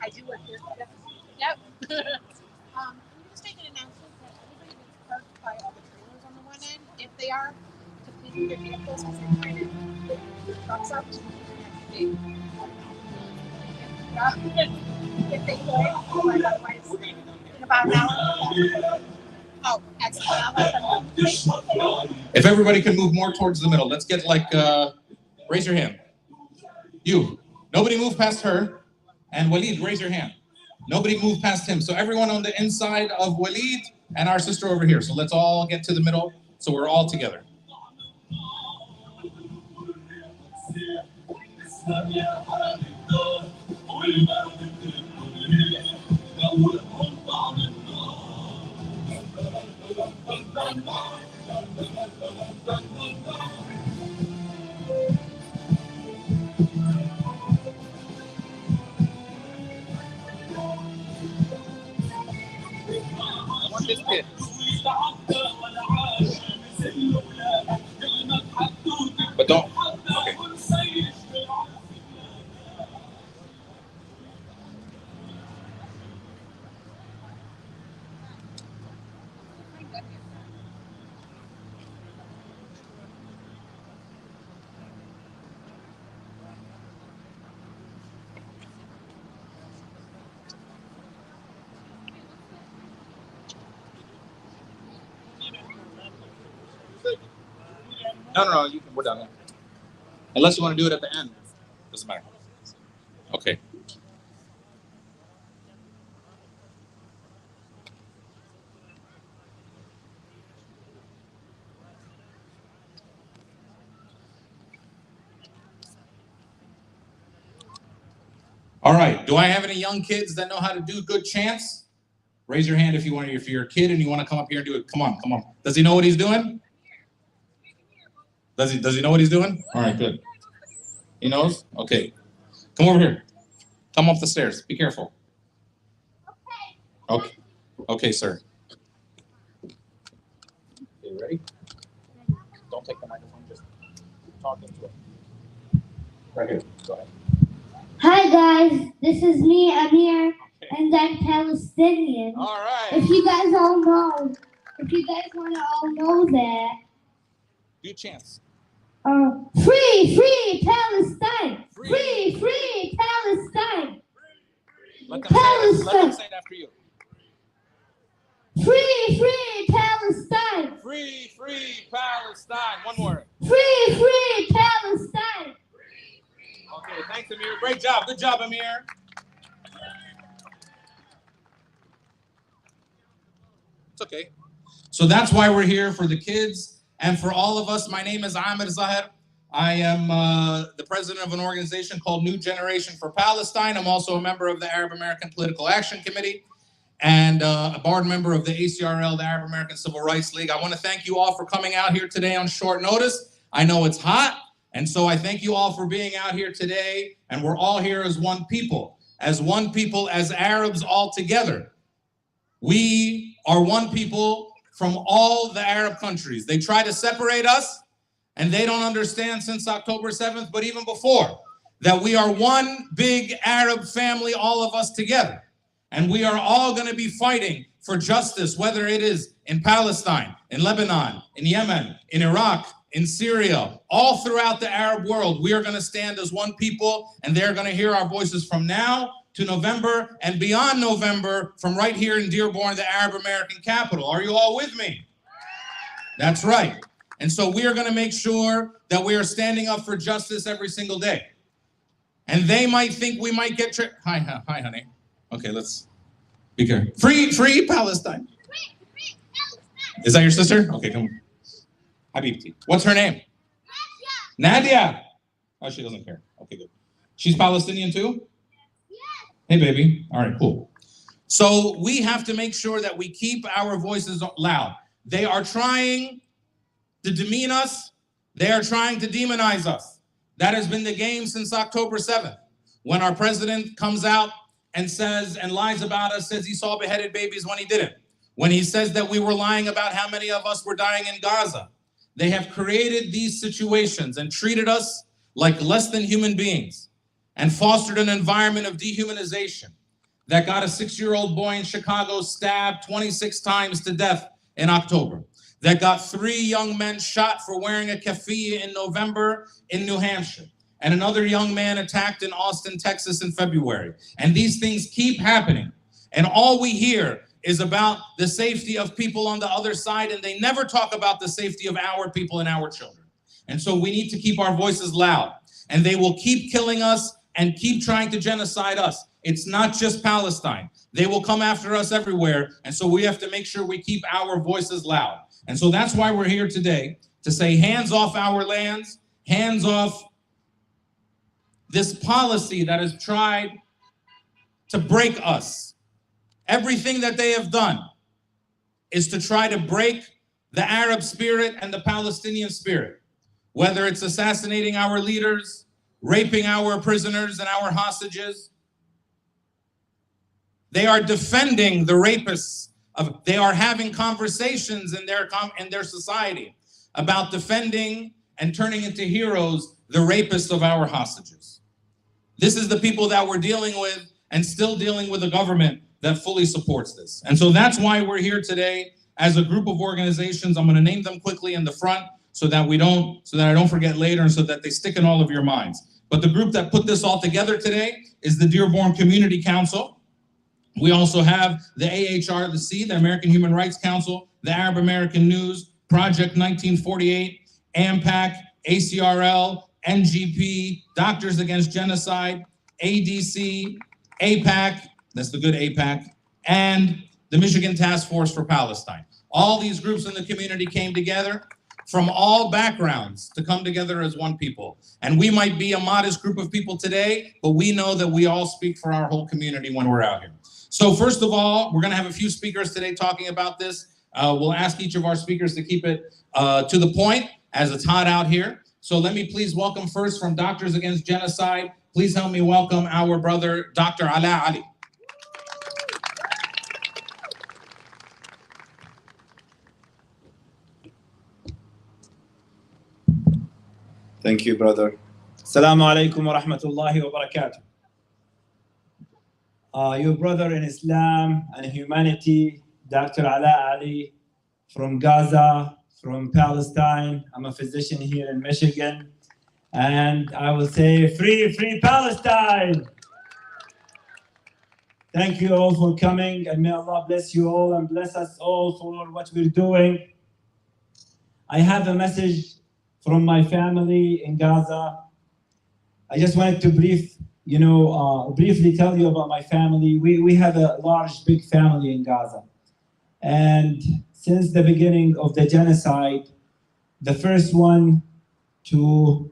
I do work here. Yep. I'm just making an announcement that everybody that's parked by all the trailers on the one end, if they are, to please move their vehicles because they're trying to lift the trucks up to the next day. If they could, but otherwise, in about an hour. Oh, excellent. If everybody can move more towards the middle, let's get like, raise your hand. You. Nobody move past her. And Waleed, raise your hand. Nobody move past him. So everyone on the inside of Waleed and our sister over here. So let's all get to the middle so we're all together. This kid. But don't. Okay. No, you can, we're done. Unless you want to do it at the end. Doesn't matter. Okay. All right. Do I have any young kids that know how to do good chants? Raise your hand if you want. If you're a kid and you want to come up here and do it. Come on. Does he know what he's doing? Does he know what he's doing? All right, good. He knows? Okay. Come over here. Come up the stairs. Be careful. Okay. Okay, sir. Okay, ready? Don't take the microphone, just talk into it. Right here. Go ahead. Hi guys, this is me, Amir, and I'm Palestinian. All right. If you guys want to all know that. Do chants. Free Palestine! Free Palestine! Let them say it after you. Free Palestine! Free Palestine. One more. Free Palestine! Okay, thanks, Amir. Great job. Good job, Amir. It's okay. So that's why we're here, for the kids. And for all of us. My name is Ahmed Zahir. I am the president of an organization called New Generation for Palestine. I'm also a member of the Arab American Political Action Committee and a board member of the ACRL, the Arab American Civil Rights League. I want to thank you all for coming out here today on short notice. I know it's hot, and so I thank you all for being out here today. And we're all here as one people, as Arabs all together. We are one people from all the Arab countries. They try to separate us, and they don't understand since October 7th, but even before, that we are one big Arab family, all of us together. And we are all going to be fighting for justice, whether it is in Palestine, in Lebanon, in Yemen, in Iraq, in Syria, all throughout the Arab world. We are going to stand as one people, and they're going to hear our voices from now to November and beyond November, from right here in Dearborn, the Arab American capital. Are you all with me? That's right. And so we are going to make sure that we are standing up for justice every single day. And they might think we might get tricked. Hi, honey. Okay, let's be careful. Free Palestine. Free Palestine. Is that your sister? Okay, come on. Habibti. What's her name? Nadia. Oh, she doesn't care. Okay, good. She's Palestinian too? Hey, baby. All right, cool. So we have to make sure that we keep our voices loud. They are trying to demean us. They are trying to demonize us. That has been the game since October 7th, when our president comes out and says and lies about us, says he saw beheaded babies when he didn't. When he says that we were lying about how many of us were dying in Gaza. They have created these situations and treated us like less than human beings and fostered an environment of dehumanization that got a 6-year-old boy in Chicago stabbed 26 times to death in October, that got 3 young men shot for wearing a keffiyeh in November in New Hampshire, and another young man attacked in Austin, Texas in February. And these things keep happening. And all we hear is about the safety of people on the other side, and they never talk about the safety of our people and our children. And so we need to keep our voices loud. And they will keep killing us and keep trying to genocide us. It's not just Palestine. They will come after us everywhere. And so we have to make sure we keep our voices loud. And so that's why we're here today, to say hands off our lands, hands off this policy that has tried to break us. Everything that they have done is to try to break the Arab spirit and the Palestinian spirit, whether it's assassinating our leaders, raping our prisoners and our hostages. They are defending the rapists. They are having conversations in their society about defending and turning into heroes the rapists of our hostages. This is the people that we're dealing with, and still dealing with a government that fully supports this. And so that's why we're here today as a group of organizations. I'm going to name them quickly in the front so that I don't forget later, and so that they stick in all of your minds. But the group that put this all together today is the Dearborn Community Council. We also have the AHRC, the American Human Rights Council, the Arab American News, Project 1948, AMPAC, ACRL, NGP, Doctors Against Genocide, ADC, APAC, that's the good APAC, and the Michigan Task Force for Palestine. All these groups in the community came together from all backgrounds to come together as one people. And we might be a modest group of people today, but we know that we all speak for our whole community when we're out here. So first of all, we're gonna have a few speakers today talking about this. We'll ask each of our speakers to keep it to the point as it's hot out here. So let me please welcome first from Doctors Against Genocide. Please help me welcome our brother, Dr. Ala Ali. Thank you, brother. Assalamu alaikum wa rahmatullahi wa barakatuh. Your brother in Islam and humanity, Dr. Ala Ali from Gaza, from Palestine. I'm a physician here in Michigan. And I will say, free Palestine! Thank you all for coming, and may Allah bless you all and bless us all for what we're doing. I have a message from my family in Gaza. I just wanted to briefly tell you about my family. We have a big family in Gaza. And since the beginning of the genocide, the first one to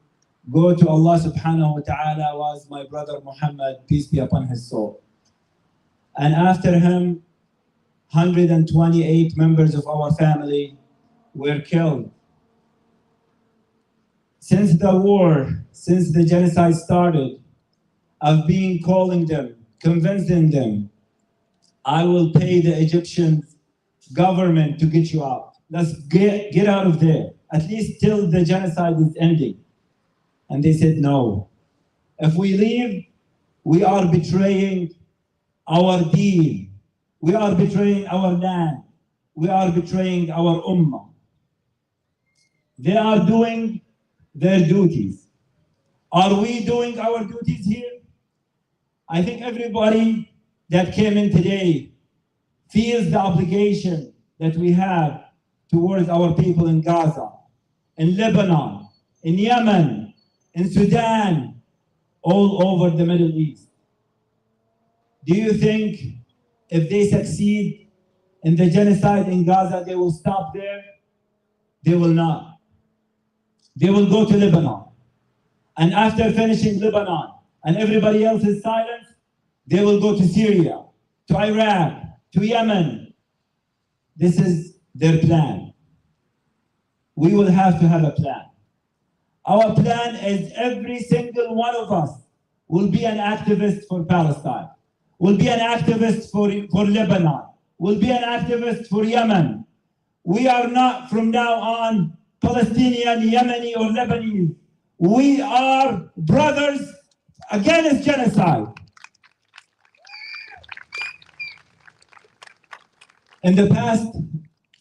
go to Allah subhanahu wa ta'ala was my brother Muhammad, peace be upon his soul. And after him, 128 members of our family were killed. Since the war, since the genocide started, I've been calling them, convincing them, I will pay the Egyptian government to get you out. Let's get out of there, at least till the genocide is ending. And they said no. If we leave, we are betraying our deal. We are betraying our land. We are betraying our ummah. They are doing their duties. Are we doing our duties here? I think everybody that came in today feels the obligation that we have towards our people in Gaza, in Lebanon, in Yemen, in Sudan, all over the Middle East. Do you think if they succeed in the genocide in Gaza, they will stop there? They will not. They will go to Lebanon. And after finishing Lebanon and everybody else is silent, they will go to Syria, to Iraq, to Yemen. This is their plan. We will have to have a plan. Our plan is every single one of us will be an activist for Palestine, will be an activist for Lebanon, will be an activist for Yemen. We are not from now on Palestinian, Yemeni, or Lebanese. We are brothers against genocide. In the past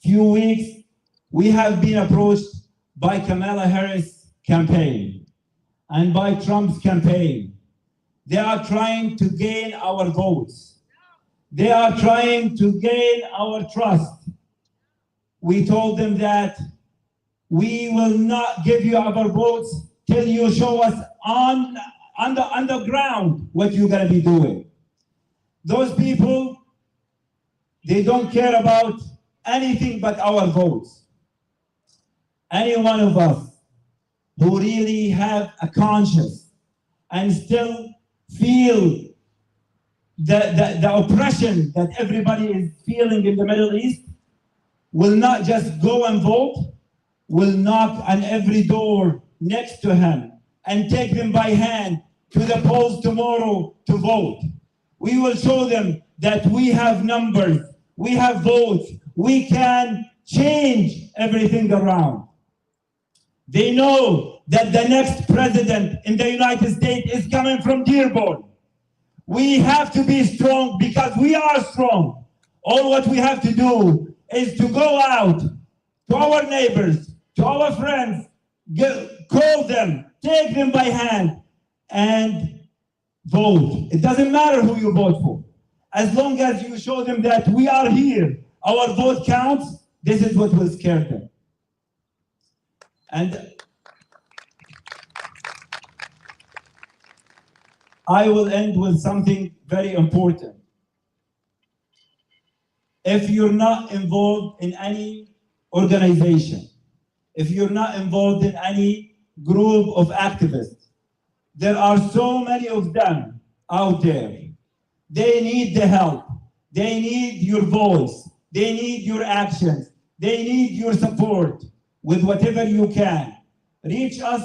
few weeks, we have been approached by Kamala Harris' campaign and by Trump's campaign. They are trying to gain our votes. They are trying to gain our trust. We told them that we will not give you our votes till you show us on the ground what you're gonna be doing. Those people, they don't care about anything but our votes. Any one of us who really have a conscience and still feel the oppression that everybody is feeling in the Middle East will not just go and vote, will knock on every door next to him and take them by hand to the polls tomorrow to vote. We will show them that we have numbers, we have votes, we can change everything around. They know that the next president in the United States is coming from Dearborn. We have to be strong because we are strong. All what we have to do is to go out to our neighbors, to our friends, call them, take them by hand, and vote. It doesn't matter who you vote for. As long as you show them that we are here, our vote counts, this is what will scare them. And I will end with something very important. If you're not involved in any organization, if you're not involved in any group of activists, there are so many of them out there. They need the help. They need your voice. They need your actions. They need your support with whatever you can. Reach us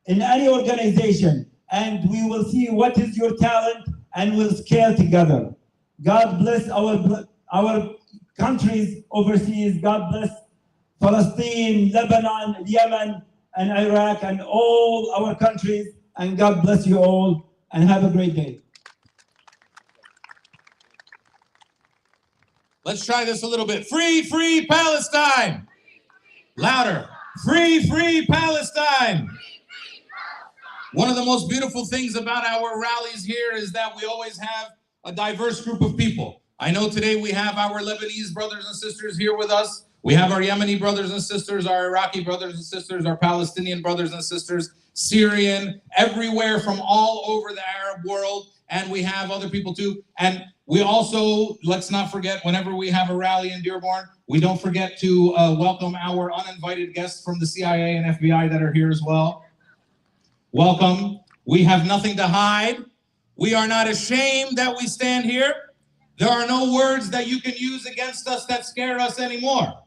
in any organization and we will see what is your talent and we'll scale together. God bless our countries overseas. God bless Palestine, Lebanon, Yemen, and Iraq, and all our countries. And God bless you all, and have a great day. Let's try this a little bit. Free, free Palestine. Louder. Free, free Palestine. One of the most beautiful things about our rallies here is that we always have a diverse group of people. I know today we have our Lebanese brothers and sisters here with us. We have our Yemeni brothers and sisters, our Iraqi brothers and sisters, our Palestinian brothers and sisters, Syrian, everywhere from all over the Arab world. And we have other people too. And we also, let's not forget, whenever we have a rally in Dearborn, we don't forget to welcome our uninvited guests from the CIA and FBI that are here as well. Welcome. We have nothing to hide. We are not ashamed that we stand here. There are no words that you can use against us that scare us anymore.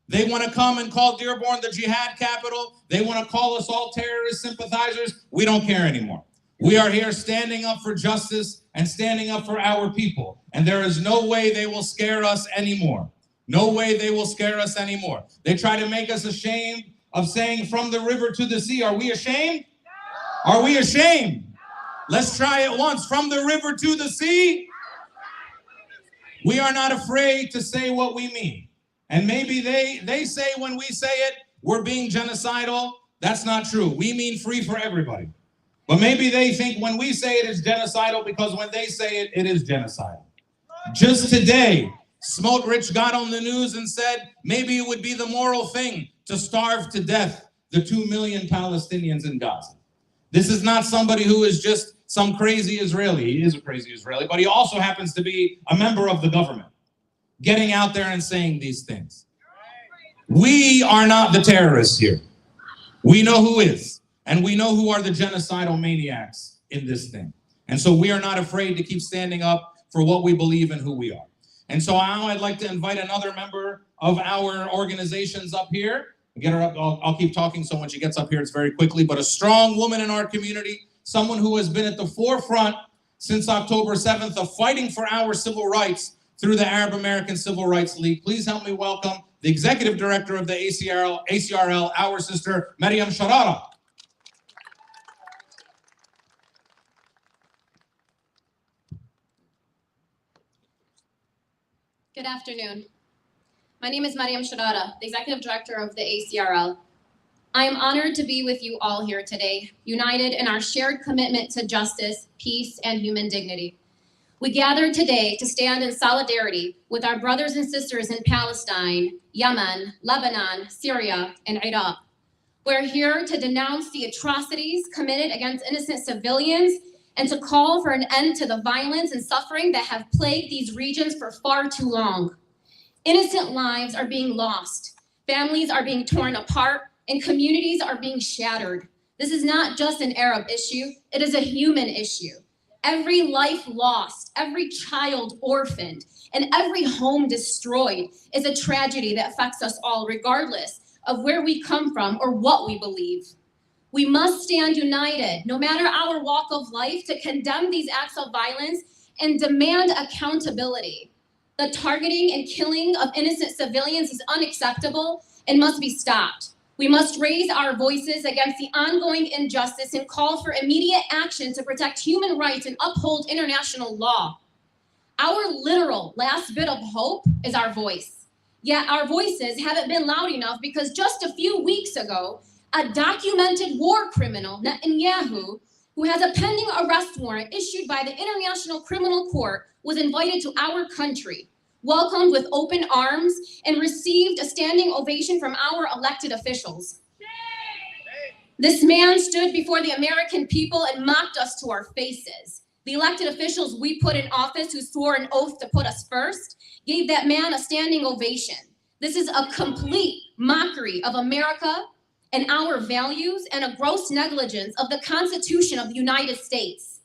They want to come and call Dearborn the jihad capital. They want to call us all terrorist sympathizers. We don't care anymore. We are here standing up for justice and standing up for our people. And there is no way they will scare us anymore. No way they will scare us anymore. They try to make us ashamed of saying from the river to the sea. Are we ashamed? No. Are we ashamed? No. Let's try it once. From the river to the sea. We are not afraid to say what we mean. And maybe they say when we say it, we're being genocidal. That's not true. We mean free for everybody. But maybe they think when we say it is genocidal because when they say it, it is genocidal. Just today, Smotrich got on the news and said maybe it would be the moral thing to starve to death the 2 million Palestinians in Gaza. This is not somebody who is just some crazy Israeli. He is a crazy Israeli, but he also happens to be a member of the government, getting out there and saying these things. We are not the terrorists here. We know who is, and we know who are the genocidal maniacs in this thing. And so we are not afraid to keep standing up for what we believe and who we are. And so now I'd like to invite another member of our organizations up here. Get her up. I'll keep talking so when she gets up here, it's very quickly, but a strong woman in our community, someone who has been at the forefront since October 7th of fighting for our civil rights through the Arab American Civil Rights League. Please help me welcome the executive director of the ACRL, our sister, Maryam Sharara. Good afternoon. My name is Maryam Sharara, the executive director of the ACRL. I am honored to be with you all here today, united in our shared commitment to justice, peace, and human dignity. We gather today to stand in solidarity with our brothers and sisters in Palestine, Yemen, Lebanon, Syria, and Iraq. We're here to denounce the atrocities committed against innocent civilians and to call for an end to the violence and suffering that have plagued these regions for far too long. Innocent lives are being lost, families are being torn apart, and communities are being shattered. This is not just an Arab issue, it is a human issue. Every life lost, every child orphaned, and every home destroyed is a tragedy that affects us all, regardless of where we come from or what we believe. We must stand united, no matter our walk of life, to condemn these acts of violence and demand accountability. The targeting and killing of innocent civilians is unacceptable and must be stopped. We must raise our voices against the ongoing injustice and call for immediate action to protect human rights and uphold international law. Our literal last bit of hope is our voice. Yet our voices haven't been loud enough because just a few weeks ago, a documented war criminal, Netanyahu, who has a pending arrest warrant issued by the International Criminal Court, was invited to our country, welcomed with open arms, and received a standing ovation from our elected officials. This man stood before the American people and mocked us to our faces. The elected officials we put in office, who swore an oath to put us first, gave that man a standing ovation. This is a complete mockery of America and our values, and a gross negligence of the Constitution of the United States.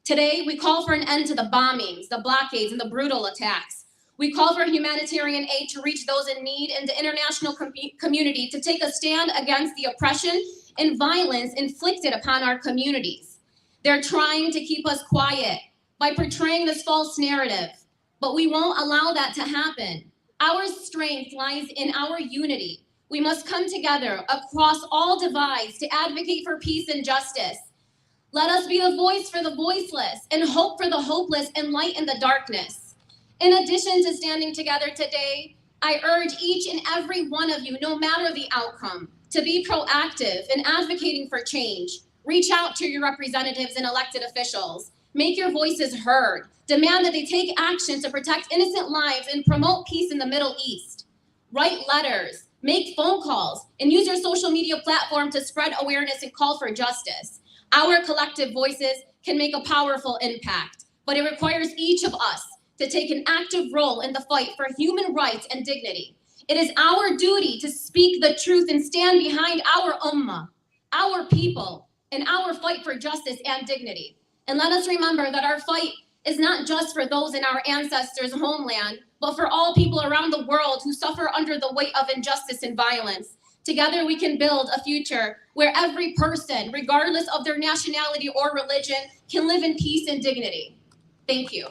Today, we call for an end to the bombings, the blockades, and the brutal attacks. We call for humanitarian aid to reach those in need and the international community to take a stand against the oppression and violence inflicted upon our communities. They're trying to keep us quiet by portraying this false narrative, but we won't allow that to happen. Our strength lies in our unity. We must come together across all divides to advocate for peace and justice. Let us be the voice for the voiceless and hope for the hopeless and light in the darkness. In addition to standing together today, I urge each and every one of you, no matter the outcome, to be proactive in advocating for change. Reach out to your representatives and elected officials. Make your voices heard. Demand that they take action to protect innocent lives and promote peace in the Middle East. Write letters, make phone calls, and use your social media platform to spread awareness and call for justice. Our collective voices can make a powerful impact, but it requires each of us to take an active role in the fight for human rights and dignity. It is our duty to speak the truth and stand behind our ummah, our people, and our fight for justice and dignity. And let us remember that our fight is not just for those in our ancestors' homeland, but for all people around the world who suffer under the weight of injustice and violence. Together we can build a future where every person, regardless of their nationality or religion, can live in peace and dignity. Thank you.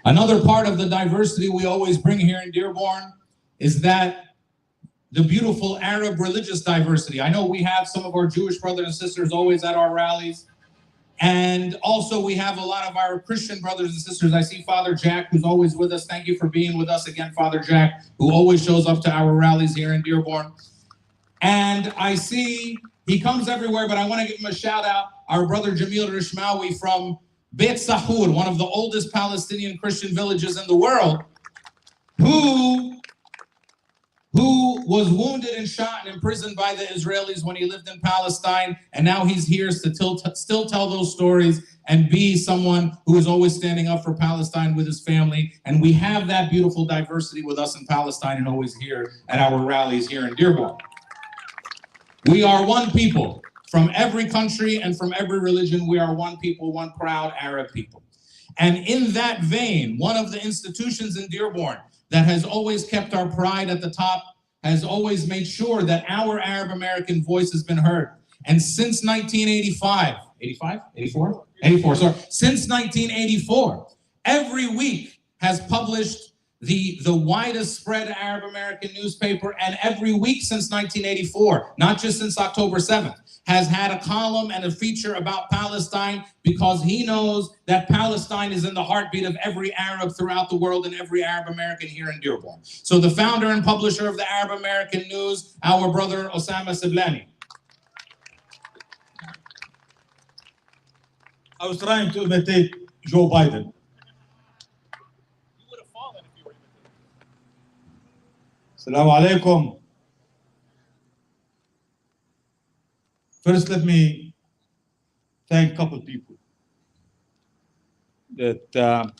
Another part of the diversity we always bring here in Dearborn is that the beautiful Arab religious diversity. I know we have some of our Jewish brothers and sisters always at our rallies. And also we have a lot of our Christian brothers and sisters. I see Father Jack, who's always with us. Thank you for being with us again, Father Jack, who always shows up to our rallies here in Dearborn. And I see he comes everywhere, but I want to give him a shout out. Our brother Jamil Rishmawi from Beit Sahur, one of the oldest Palestinian Christian villages in the world, who was wounded and shot and imprisoned by the Israelis when he lived in Palestine, and now he's here to still tell those stories and be someone who is always standing up for Palestine with his family. And we have that beautiful diversity with us in Palestine and always here at our rallies here in Dearborn. We are one people. From every country and from every religion, we are one people, one proud Arab people. And in that vein, one of the institutions in Dearborn that has always kept our pride at the top has always made sure that our Arab American voice has been heard. And since 1985, 84? 84, sorry. Since 1984, every week has published the widest spread Arab American newspaper, and every week since 1984, not just since October 7th, has had a column and a feature about Palestine, because he knows that Palestine is in the heartbeat of every Arab throughout the world and every Arab American here in Dearborn. So the founder and publisher of the Arab American News, our brother Osama Siblani. I was trying to imitate Joe Biden. You would have fallen if you were imitating. Assalamu alaikum. First, let me thank a couple people that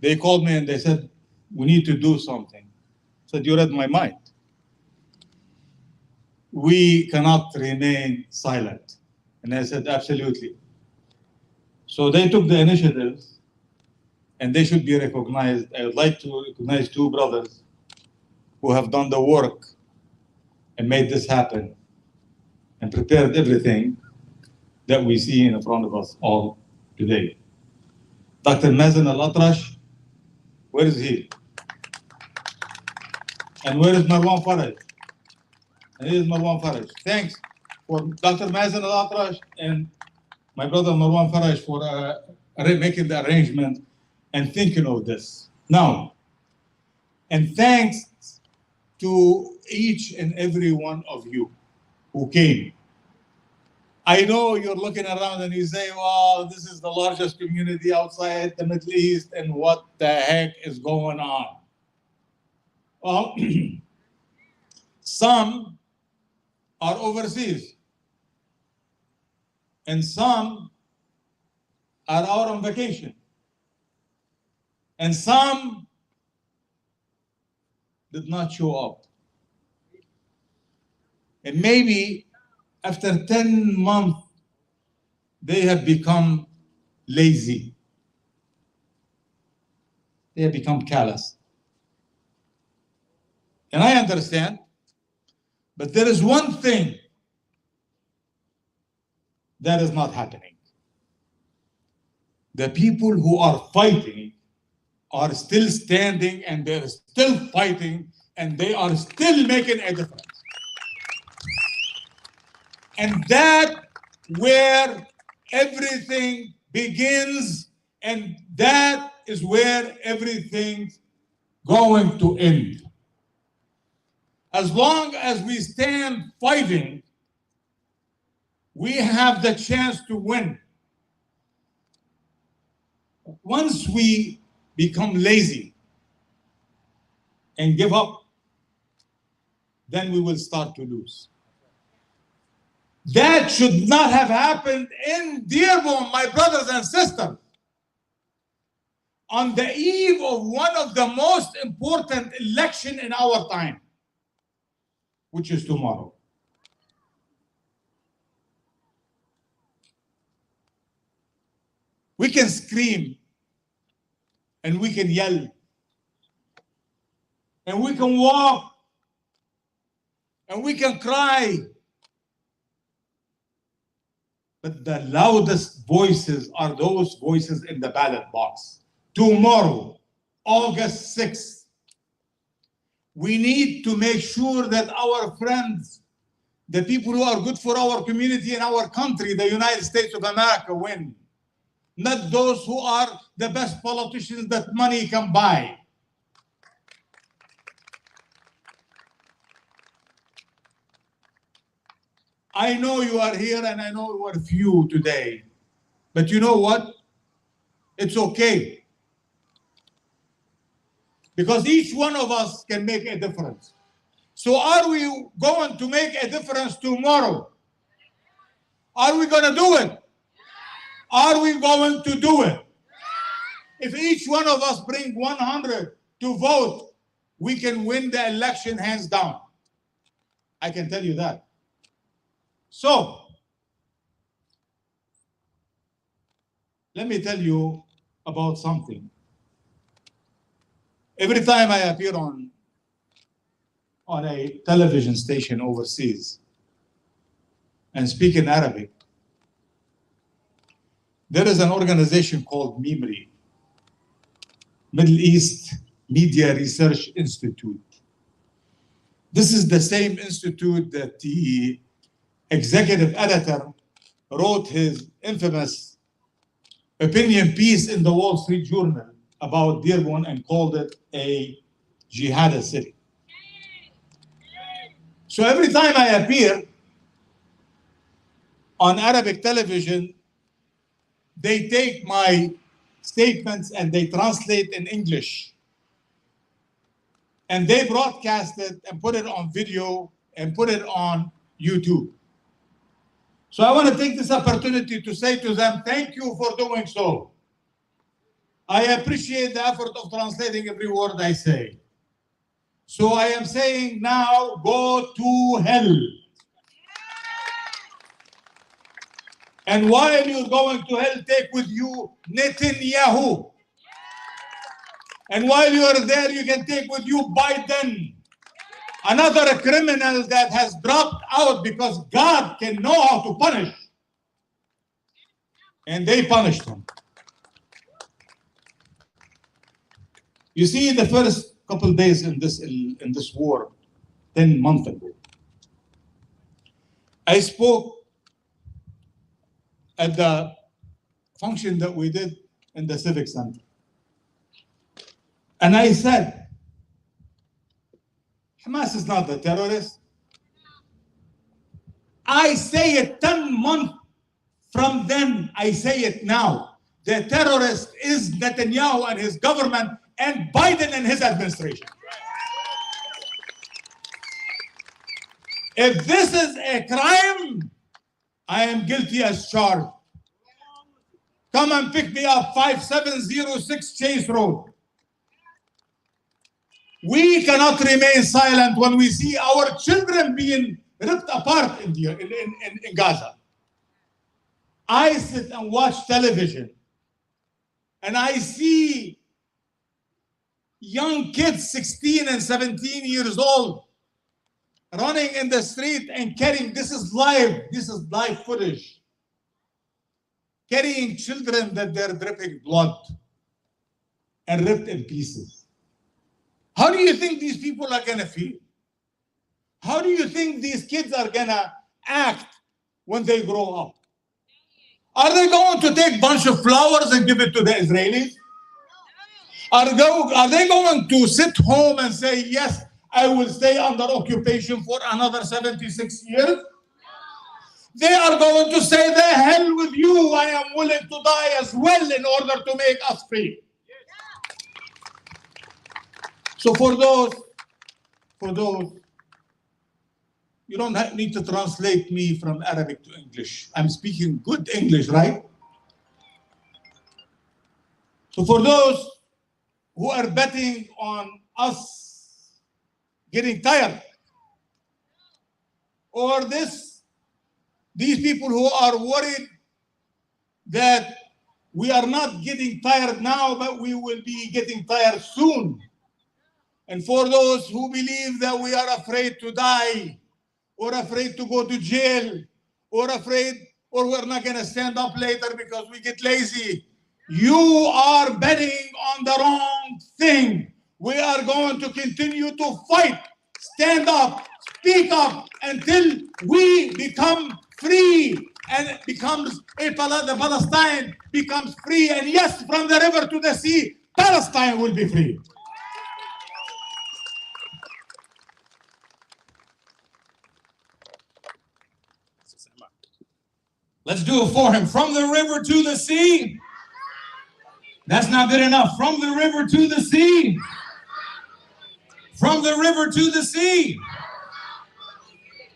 they called me and they said, we need to do something. I said, you read my mind. We cannot remain silent. And I said, absolutely. So they took the initiative and they should be recognized. I would like to recognize two brothers who have done the work and made this happen and prepared everything that we see in front of us all today. Dr. Mazen Al-Atrash, where is he? And where is Marwan Faraj? And here is Marwan Faraj. Thanks for Dr. Mazen Al-Atrash and my brother Marwan Faraj for making the arrangement and thinking of this. Now, and thanks to each and every one of you who came. I know you're looking around and you say, well, this is the largest community outside the Middle East, and what the heck is going on? Well, some are overseas, and some are out on vacation, and some did not show up. And maybe after 10 months, they have become lazy. They have become callous. And I understand, but there is one thing that is not happening. The people who are fighting are still standing, and they're still fighting, and they are still making a difference. And that where everything begins, and that is where everything's going to end. As long as we stand fighting, we have the chance to win. Once we become lazy and give up, then we will start to lose. That should not have happened in Dearborn, my brothers and sisters. On the eve of one of the most important elections in our time, which is tomorrow. We can scream and we can yell and we can walk and we can cry. But the loudest voices are those voices in the ballot box. Tomorrow, August 6th, we need to make sure that our friends, the people who are good for our community and our country, the United States of America, win. Not those who are the best politicians that money can buy. I know you are here and I know you are few today, but you know what? It's okay. Because each one of us can make a difference. So are we going to make a difference tomorrow? Are we going to do it? Are we going to do it? If each one of us bring 100 to vote, we can win the election hands down. I can tell you that. So, let me tell you about something. Every time I appear on a television station overseas and speak in Arabic, There is an organization called MEMRI, Middle East Media Research Institute. This is the same institute that the executive editor wrote his infamous opinion piece in the Wall Street Journal about Dearborn and called it a jihadist city. So every time I appear on Arabic television, they take my statements and they translate in English. And they broadcast it and put it on video and put it on YouTube. So I want to take this opportunity to say to them, thank you for doing so. I appreciate the effort of translating every word I say. So I am saying now, go to hell. And while you're going to hell, take with you Netanyahu. And while you're there, you can take with you Biden, another criminal that has dropped out because God can know how to punish. And they punished him. You see, the first couple days in this war, 10 months ago, I spoke at the function that we did in the Civic Center. And I said, Hamas is not the terrorist. I say it 10 months from then, I say it now. The terrorist is Netanyahu and his government and Biden and his administration. If this is a crime, I am guilty as charged. Come and pick me up, 5706 Chase Road. We cannot remain silent when we see our children being ripped apart in Gaza. I sit and watch television and I see young kids, 16 and 17 years old, running in the street and carrying, this is live footage, carrying children that they're dripping blood and ripped in pieces. How do you think these people are gonna feel? How do you think these kids are gonna act when they grow up? Are they going to take a bunch of flowers and give it to the Israelis? Are they going to sit home and say, yes, I will stay under occupation for another 76 years? They are going to say, the hell with you, I am willing to die as well in order to make us free. So for those, you don't need to translate me from Arabic to English. I'm speaking good English, right? So for those who are betting on us getting tired, or these people who are worried that we are not getting tired now, but we will be getting tired soon. And for those who believe that we are afraid to die, or afraid to go to jail, or we're not going to stand up later because we get lazy, you are betting on the wrong thing. We are going to continue to fight, stand up, speak up until we become free and it becomes the Palestine becomes free. And yes, from the river to the sea, Palestine will be free. Let's do it for him. From the river to the sea. That's not good enough. From the river to the sea. From the river to the sea.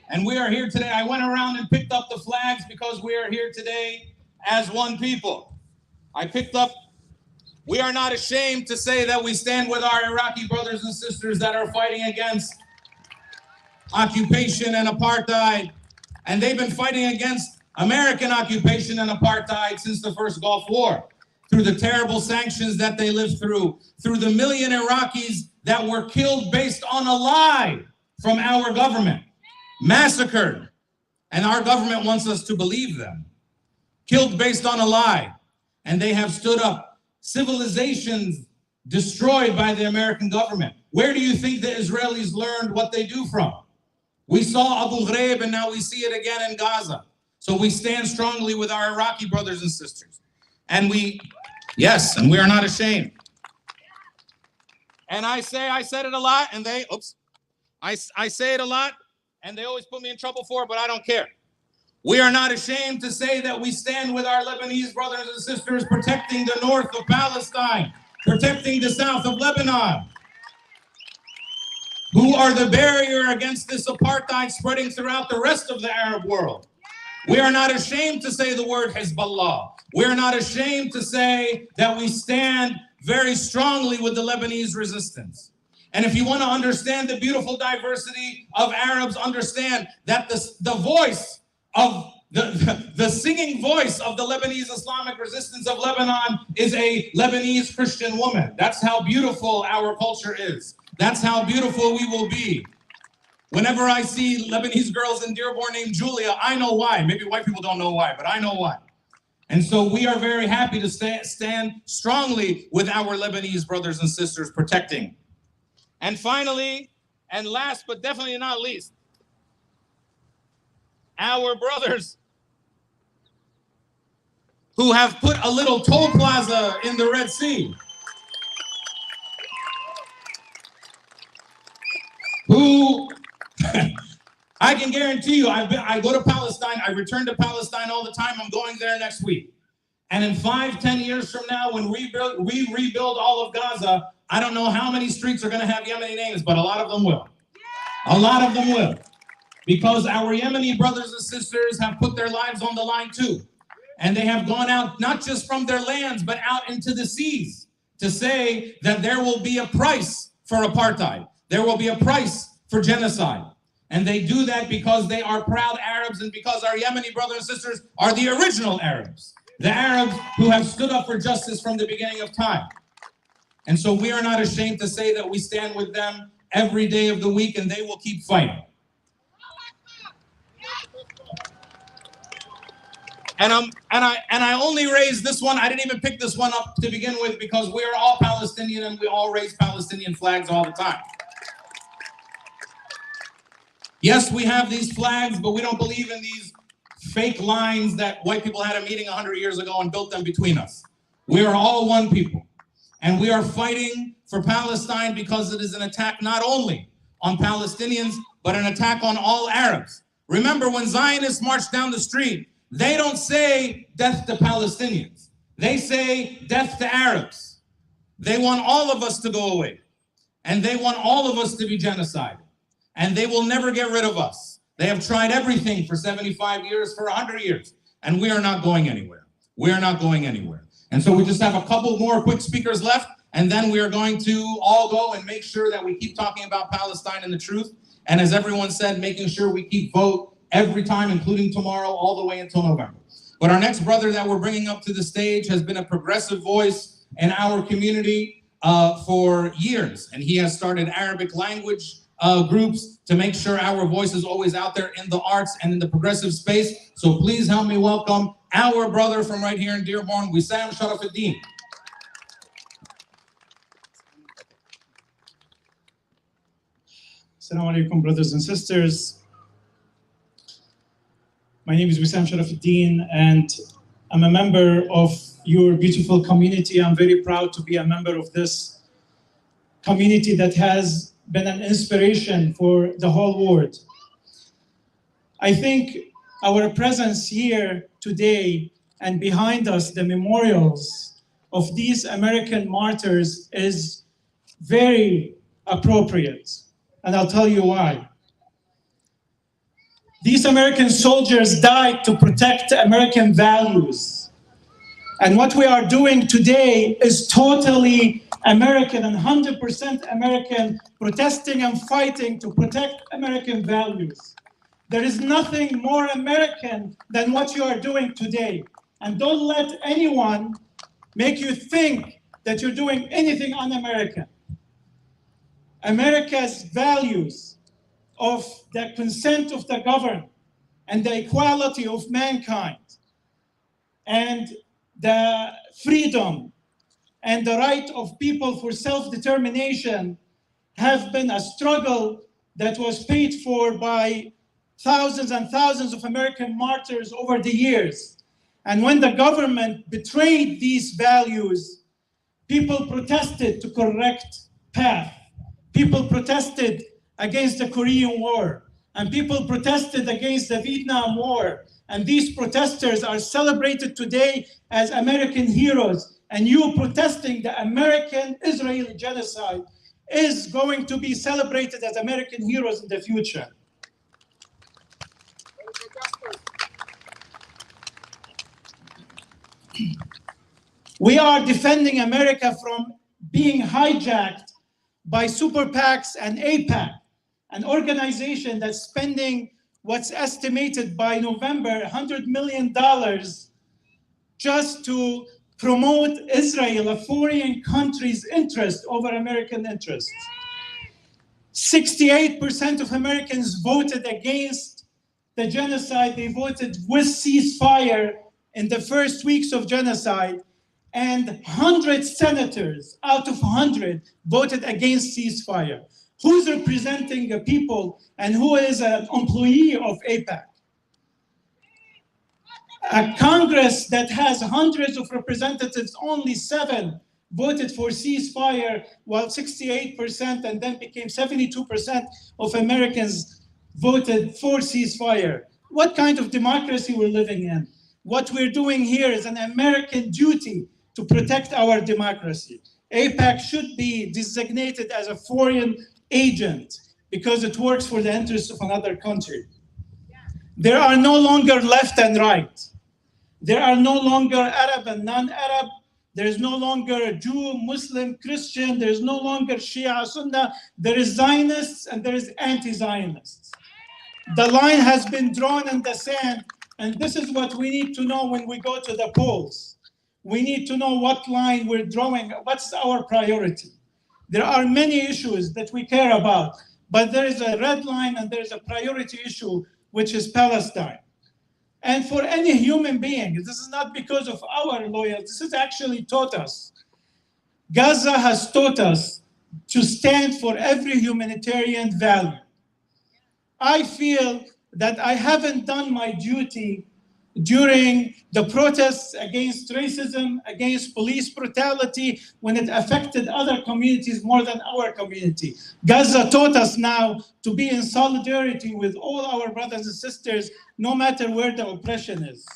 And we are here today. I went around and picked up the flags because we are here today as one people. We are not ashamed to say that we stand with our Iraqi brothers and sisters that are fighting against occupation and apartheid. And they've been fighting against American occupation and apartheid since the first Gulf War, through the terrible sanctions that they lived through the million Iraqis that were killed based on a lie from our government, massacred, and our government wants us to believe them, killed based on a lie. and they have stood up. Civilizations destroyed by the American government. Where do you think the Israelis learned what they do from? We saw Abu Ghraib, and now we see it again in Gaza. So we stand strongly with our Iraqi brothers and sisters. And we are not ashamed. And I said it a lot, and I say it a lot, and they always put me in trouble for it, but I don't care. We are not ashamed to say that we stand with our Lebanese brothers and sisters protecting the north of Palestine, protecting the south of Lebanon, who are the barrier against this apartheid spreading throughout the rest of the Arab world. We are not ashamed to say the word Hezbollah. We are not ashamed to say that we stand very strongly with the Lebanese resistance. And if you want to understand the beautiful diversity of Arabs, understand that the voice of the singing voice of the Lebanese Islamic resistance of Lebanon is a Lebanese Christian woman. That's how beautiful our culture is. That's how beautiful we will be. Whenever I see Lebanese girls in Dearborn named Julia, I know why. Maybe white people don't know why, but I know why. And so we are very happy to stand strongly with our Lebanese brothers and sisters protecting. And finally, and last but definitely not least, our brothers who have put a little toll plaza in the Red Sea, who I can guarantee you, I go to Palestine, I return to Palestine all the time. I'm going there next week. And in 5-10 years from now, when we rebuild all of Gaza, I don't know how many streets are going to have Yemeni names, but a lot of them will. A lot of them will. Because our Yemeni brothers and sisters have put their lives on the line too. And they have gone out, not just from their lands, but out into the seas to say that there will be a price for apartheid. There will be a price for genocide. And they do that because they are proud Arabs and because our Yemeni brothers and sisters are the original Arabs. The Arabs who have stood up for justice from the beginning of time. And so we are not ashamed to say that we stand with them every day of the week, and they will keep fighting. And I only raised this one. I didn't even pick this one up to begin with because we are all Palestinian and we all raise Palestinian flags all the time. Yes, we have these flags, but we don't believe in these fake lines that white people had a meeting 100 years ago and built them between us. We are all one people. And we are fighting for Palestine because it is an attack not only on Palestinians, but an attack on all Arabs. Remember, when Zionists march down the street, they don't say death to Palestinians. They say death to Arabs. They want all of us to go away. And they want all of us to be genocided. And they will never get rid of us. They have tried everything for 75 years, for 100 years. And we are not going anywhere. We are not going anywhere. And so we just have a couple more quick speakers left, and then we are going to all go and make sure that we keep talking about Palestine and the truth. And as everyone said, making sure we keep vote every time, including tomorrow, all the way until November. But our next brother that we're bringing up to the stage has been a progressive voice in our community for years. And he has started Arabic language groups to make sure our voice is always out there in the arts and in the progressive space. So please help me welcome our brother from right here in Dearborn, Wissam Sharafuddin. Assalamu alaikum, brothers and sisters. My name is Wissam Sharafuddin, and I'm a member of your beautiful community. I'm very proud to be a member of this community that has been an inspiration for the whole world. I think our presence here today and behind us, the memorials of these American martyrs, is very appropriate. And I'll tell you why. These American soldiers died to protect American values. And what we are doing today is totally American and 100% American, protesting and fighting to protect American values. There is nothing more American than what you are doing today. And don't let anyone make you think that you're doing anything un-American. America's values of the consent of the governed and the equality of mankind and the freedom and the right of people for self-determination have been a struggle that was paid for by thousands and thousands of American martyrs over the years. And when the government betrayed these values, people protested to correct path. People protested against the Korean War, and people protested against the Vietnam War. And these protesters are celebrated today as American heroes. And you protesting the American-Israeli genocide is going to be celebrated as American heroes in the future. We are defending America from being hijacked by super PACs and AIPAC, an organization that's spending what's estimated by November $100 million just to promote Israel, a foreign country's interest over American interests. 68% of Americans voted against the genocide. They voted with ceasefire in the first weeks of genocide, and 100 senators out of 100 voted against ceasefire. Who's representing the people and who is an employee of AIPAC? A Congress that has hundreds of representatives, only 7 voted for ceasefire, while 68% and then became 72% of Americans voted for ceasefire. What kind of democracy we're living in? What we're doing here is an American duty to protect our democracy. AIPAC should be designated as a foreign agent because it works for the interests of another country. There are no longer left and right. There are no longer Arab and non-Arab. There's no longer Jew, Muslim, Christian. There's no longer Shia, Sunnah. There is Zionists and there is anti-Zionists. The line has been drawn in the sand, and this is what we need to know when we go to the polls. We need to know what line we're drawing, what's our priority. There are many issues that we care about, but there is a red line and there's a priority issue, which is Palestine. And for any human being, this is not because of our loyalty, this has actually taught us. Gaza has taught us to stand for every humanitarian value. I feel that I haven't done my duty during the protests against racism, against police brutality, when it affected other communities more than our community. Gaza taught us now to be in solidarity with all our brothers and sisters, no matter where the oppression is.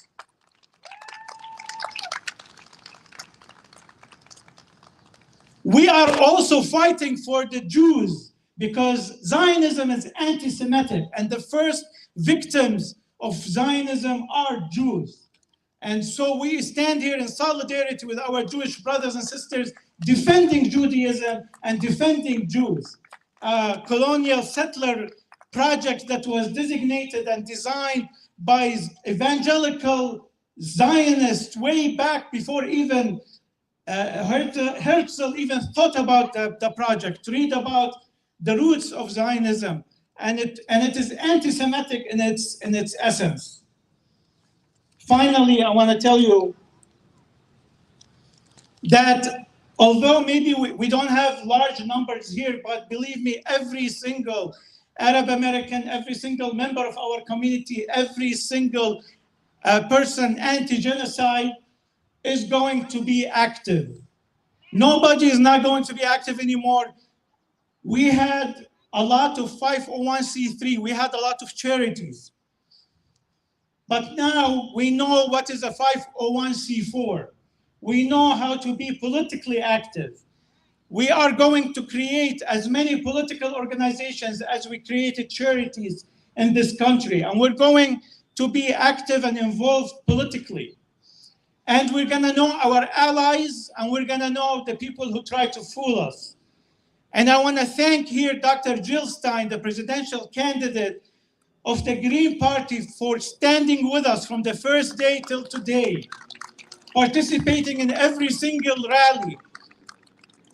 We are also fighting for the Jews because Zionism is anti-Semitic, and the first victims of Zionism are Jews. And so we stand here in solidarity with our Jewish brothers and sisters, defending Judaism and defending Jews. Colonial settler project that was designated and designed by evangelical Zionists way back before even Herzl even thought about the project, to read about the roots of Zionism. And it is anti-Semitic in its essence. Finally, I want to tell you that although maybe we don't have large numbers here, but believe me, every single Arab American, every single member of our community, every single person anti-genocide is going to be active. Nobody is not going to be active anymore. We had a lot of 501c3. We had a lot of charities. But now we know what is a 501c4. We know how to be politically active. We are going to create as many political organizations as we created charities in this country. And we're going to be active and involved politically. And we're going to know our allies, and we're going to know the people who try to fool us. And I want to thank here Dr. Jill Stein, the presidential candidate of the Green Party, for standing with us from the first day till today, participating in every single rally,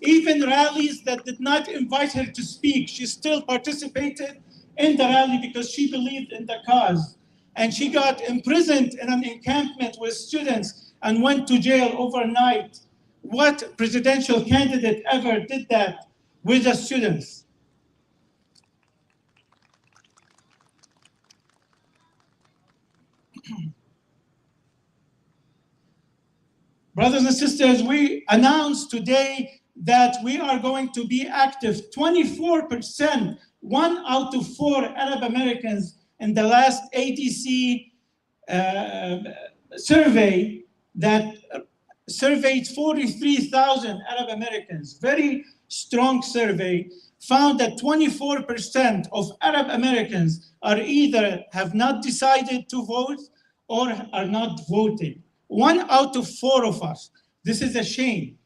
even rallies that did not invite her to speak. She still participated in the rally because she believed in the cause. And she got imprisoned in an encampment with students and went to jail overnight. What presidential candidate ever did that with the students? Brothers and sisters, we announced today that we are going to be active. 24%, 1 out of 4 Arab Americans in the last ADC survey that surveyed 43,000 Arab Americans, very strong survey, found that 24% of Arab Americans are either have not decided to vote or are not voting. 1 out of 4 of us. This is a shame.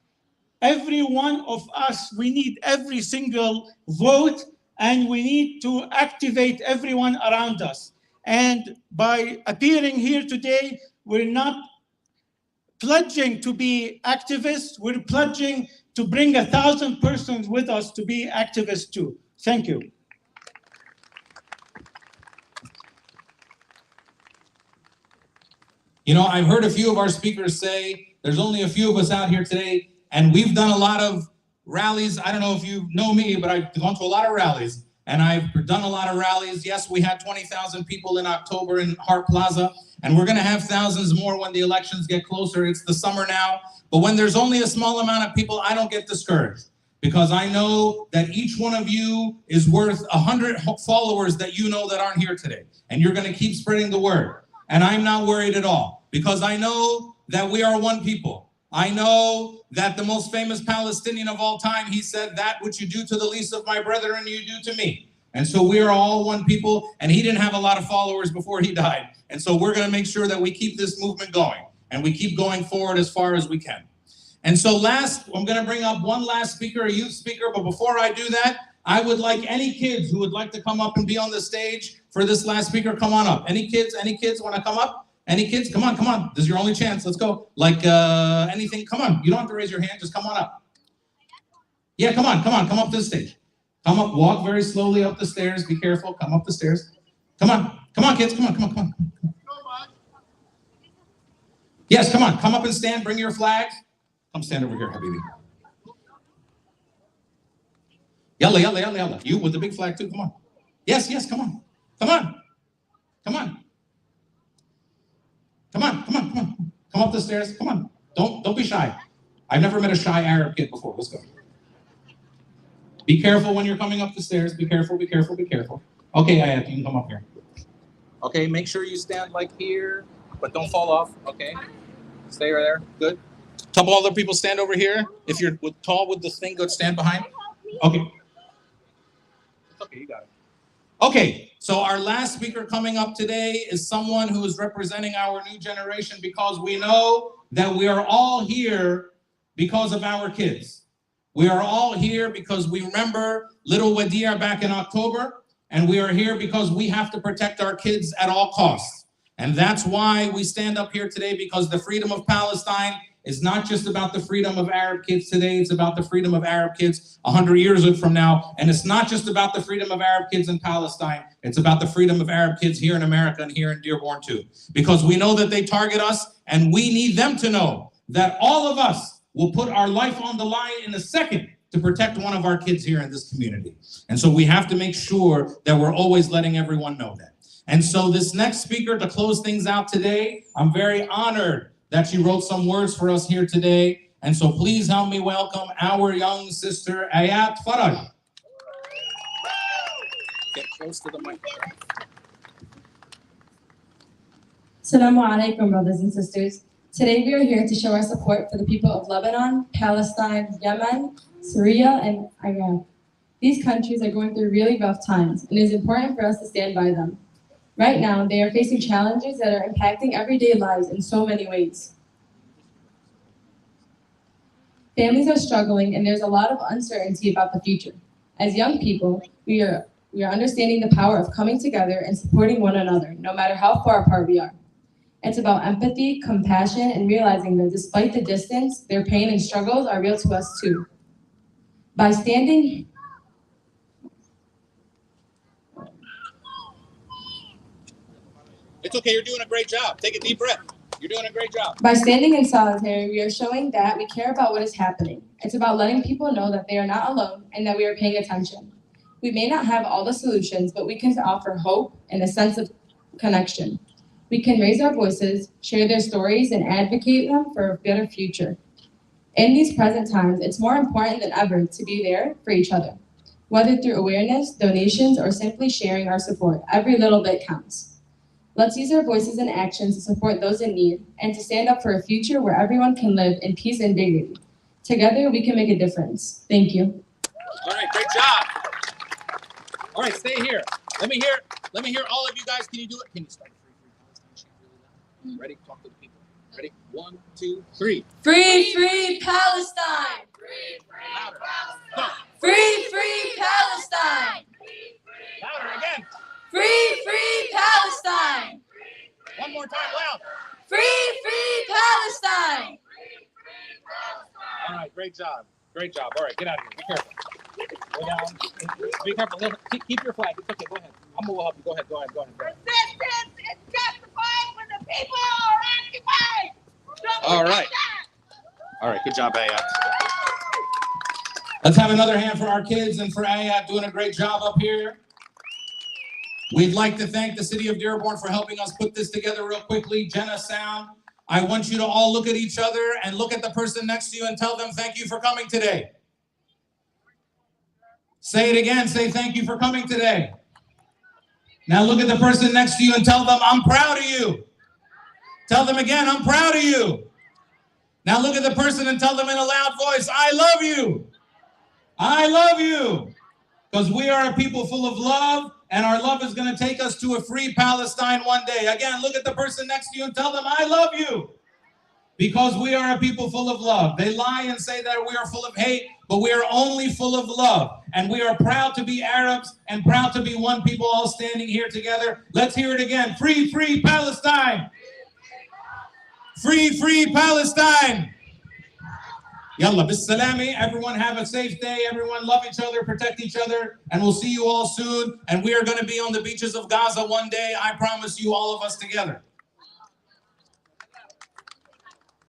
Every one of us, we need every single vote, and we need to activate everyone around us. And by appearing here today, we're not pledging to be activists, we're pledging to bring 1,000 persons with us to be activists too. Thank you. You know, I've heard a few of our speakers say there's only a few of us out here today, and we've done a lot of rallies. I don't know if you know me, but I've gone to a lot of rallies, and I've done a lot of rallies. Yes, we had 20,000 people in October in Hart Plaza, and we're going to have thousands more when the elections get closer. It's the summer now, but when there's only a small amount of people, I don't get discouraged, because I know that each one of you is worth 100 followers that you know that aren't here today, and you're going to keep spreading the word. And I'm not worried at all, because I know that we are one people. I know that the most famous Palestinian of all time, he said, "That which you do to the least of my brethren, you do to me." And so we are all one people, and he didn't have a lot of followers before he died. And so we're gonna make sure that we keep this movement going, and we keep going forward as far as we can. And so last, I'm gonna bring up one last speaker, a youth speaker, but before I do that, I would like any kids who would like to come up and be on the stage for this last speaker, come on up. Any kids wanna come up? Any kids? Come on. This is your only chance. Let's go. Like anything, come on. You don't have to raise your hand, just come on up. Yeah, come on, come up to the stage. Come up, walk very slowly up the stairs. Be careful, come up the stairs. Come on, kids, come on. Yes, come on, come up and stand, bring your flag. Come stand over here, Habibi. Yalla. You with the big flag too, come on. Yes, come on. Come on. Come up the stairs, come on. Don't be shy. I've never met a shy Arab kid before, let's go. Be careful when you're coming up the stairs, be careful. Okay, Ayat, you can come up here. Okay, make sure you stand like here, but don't fall off, okay? Stay right there, good. Couple other people stand over here. If you're tall with this thing, go stand behind. Okay. Okay, you got it. Okay, so our last speaker coming up today is someone who is representing our new generation, because we know that we are all here because of our kids. We are all here because we remember little Wadia back in October, and we are here because we have to protect our kids at all costs. And that's why we stand up here today, because the freedom of Palestine is not just about the freedom of Arab kids today, it's about the freedom of Arab kids 100 years from now. And it's not just about the freedom of Arab kids in Palestine, it's about the freedom of Arab kids here in America and here in Dearborn too. Because we know that they target us, and we need them to know that all of us will put our life on the line in a second to protect one of our kids here in this community. And so we have to make sure that we're always letting everyone know that. And so this next speaker to close things out today, I'm very honored that she wrote some words for us here today. And so please help me welcome our young sister, Ayat Faraj. Get close to the mic. Assalamu alaikum, brothers and sisters. Today we are here to show our support for the people of Lebanon, Palestine, Yemen, Syria, and Iraq. These countries are going through really rough times, and it is important for us to stand by them. Right now, they are facing challenges that are impacting everyday lives in so many ways. Families are struggling, and there's a lot of uncertainty about the future. As young people, we are understanding the power of coming together and supporting one another, no matter how far apart we are. It's about empathy, compassion, and realizing that despite the distance, their pain and struggles are real to us too. By standing It's okay, you're doing a great job. Take a deep breath. You're doing a great job. By standing in solidarity, we are showing that we care about what is happening. It's about letting people know that they are not alone and that we are paying attention. We may not have all the solutions, but we can offer hope and a sense of connection. We can raise our voices, share their stories, and advocate them for a better future. In these present times, it's more important than ever to be there for each other. Whether through awareness, donations, or simply sharing our support, every little bit counts. Let's use our voices and actions to support those in need and to stand up for a future where everyone can live in peace and dignity. Together, we can make a difference. Thank you. All right, great job. All right, stay here. Let me hear all of you guys. Can you do it? Can you start a free Palestine chant really loud? Ready? Talk to the people. Ready? 1, 2, 3. Free, free Palestine! Louder. Go. Free, free Palestine! Louder again. Free, free Palestine! One more time, loud. Free, free Palestine! All right, great job. Great job. All right, get out of here. Be careful. Go down. Be careful. Keep your flag. It's okay. Go ahead. I'm gonna help you. Go ahead. Resistance is justified when the people are occupied. All right. All right. Good job, Ayat. Let's have another hand for our kids and for Ayat doing a great job up here. We'd like to thank the city of Dearborn for helping us put this together real quickly. Jenna Sound. I want you to all look at each other and look at the person next to you and tell them thank you for coming today. Say it again. Say thank you for coming today. Now look at the person next to you and tell them, I'm proud of you. Tell them again, I'm proud of you. Now look at the person and tell them in a loud voice, I love you. I love you. Because we are a people full of love, and our love is going to take us to a free Palestine one day. Again, look at the person next to you and tell them, I love you. Because we are a people full of love. They lie and say that we are full of hate, but we are only full of love. And we are proud to be Arabs and proud to be one people all standing here together. Let's hear it again. Free, free Palestine. Free, free Palestine. Yalla, bis-salami. Everyone have a safe day. Everyone love each other, protect each other, and we'll see you all soon. And we are going to be on the beaches of Gaza one day. I promise you, all of us together.